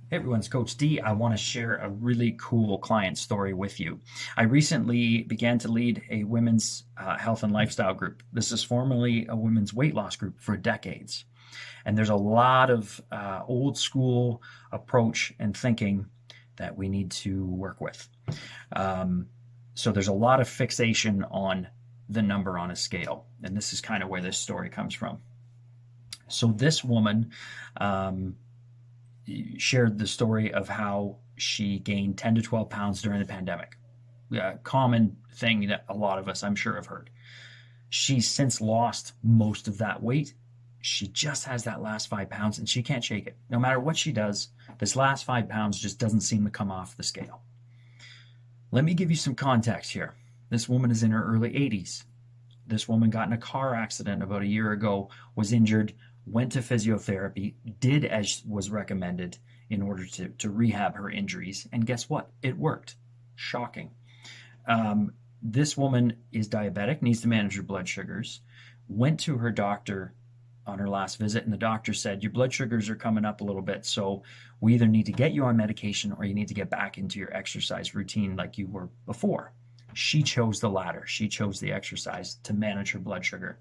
Hey everyone, it's Coach D. I want to share a really cool client story with you. I recently began to lead a women's health and lifestyle group. This is formerly a women's weight loss group for decades. And there's a lot of old school approach and thinking that we need to work with. Um, so there's a lot of fixation on the number on a scale. And this is kind of where this story comes from. So this woman, um, shared the story of how she gained 10 to 12 pounds during the pandemic. A common thing that a lot of us, I'm sure, have heard. She's since lost most of that weight. She just has that last 5 pounds and she can't shake it. No matter what she does, this last 5 pounds just doesn't seem to come off the scale. Let me give you some context here. This woman is in her early 80s. This woman got in a car accident about a year ago, was injured, went to physiotherapy, did as was recommended in order to rehab her injuries. And guess what? It worked. Shocking. This woman is diabetic, needs to manage her blood sugars, went to her doctor on her last visit, and the doctor said, your blood sugars are coming up a little bit, so we either need to get you on medication or you need to get back into your exercise routine like you were before. She chose the latter. She chose the exercise to manage her blood sugar.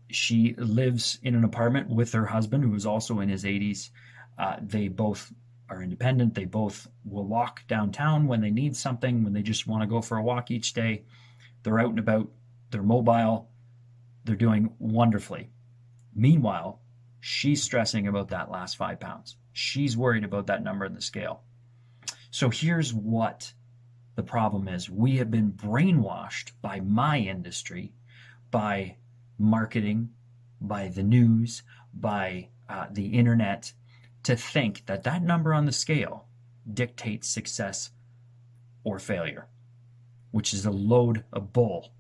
She lives in an apartment with her husband, who is also in his 80s. They both are independent. They both will walk downtown when they need something, when they just want to go for a walk each day. They're out and about. They're mobile. They're doing wonderfully. Meanwhile, she's stressing about that last 5 pounds. She's worried about that number in the scale. So here's what the problem is. We have been brainwashed by my industry, by marketing, by the news, by the internet, to think that that number on the scale dictates success or failure, which is a load of bull.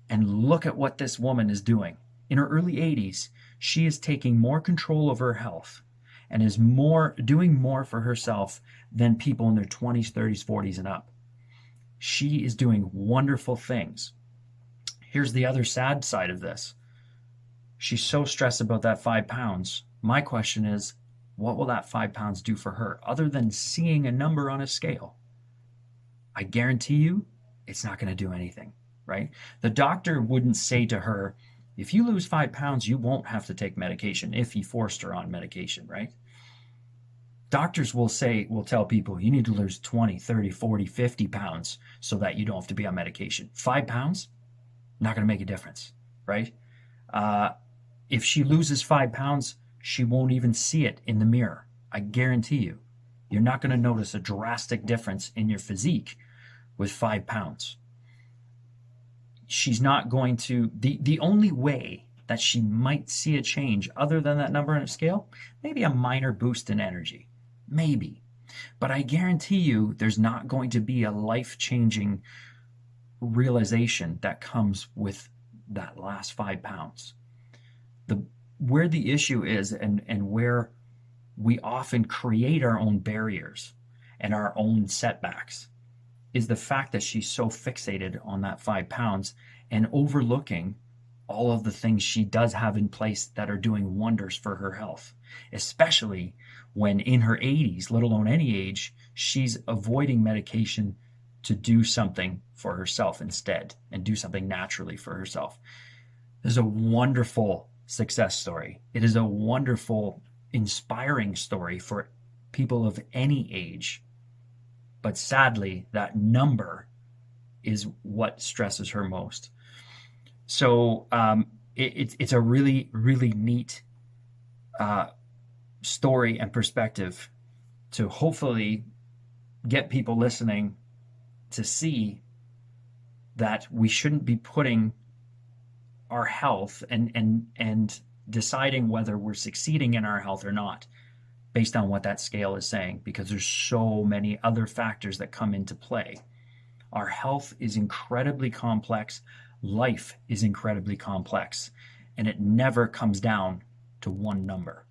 And look at what this woman is doing. In her early 80s, she is taking more control over her health and is doing more for herself than people in their 20s, 30s, 40s, and up. She is doing wonderful things. Here's the other sad side of this. She's so stressed about that 5 pounds. My question is, what will that 5 pounds do for her other than seeing a number on a scale? I guarantee you it's not going to do anything, right? The doctor wouldn't say to her, if you lose 5 pounds, you won't have to take medication if he forced her on medication, right? Doctors will tell people you need to lose 20, 30, 40, 50 pounds so that you don't have to be on medication. 5 pounds, not going to make a difference, right? If she loses 5 pounds, she won't even see it in the mirror. I guarantee you. You're not going to notice a drastic difference in your physique with 5 pounds. She's not going to, the only way that she might see a change other than that number on a scale, maybe a minor boost in energy. Maybe. But I guarantee you there's not going to be a life-changing realization that comes with that last 5 pounds. Where the issue is and where we often create our own barriers and our own setbacks is the fact that she's so fixated on that 5 pounds and overlooking all of the things she does have in place that are doing wonders for her health, especially when in her 80s, let alone any age, she's avoiding medication to do something for herself instead and do something naturally for herself. This is a wonderful success story. It is a wonderful, inspiring story for people of any age. But sadly, that number is what stresses her most. So it's a really, really neat story and perspective to hopefully get people listening to see that we shouldn't be putting our health and deciding whether we're succeeding in our health or not based on what that scale is saying, because there's so many other factors that come into play. Our health is incredibly complex. Life is incredibly complex, and it never comes down to one number.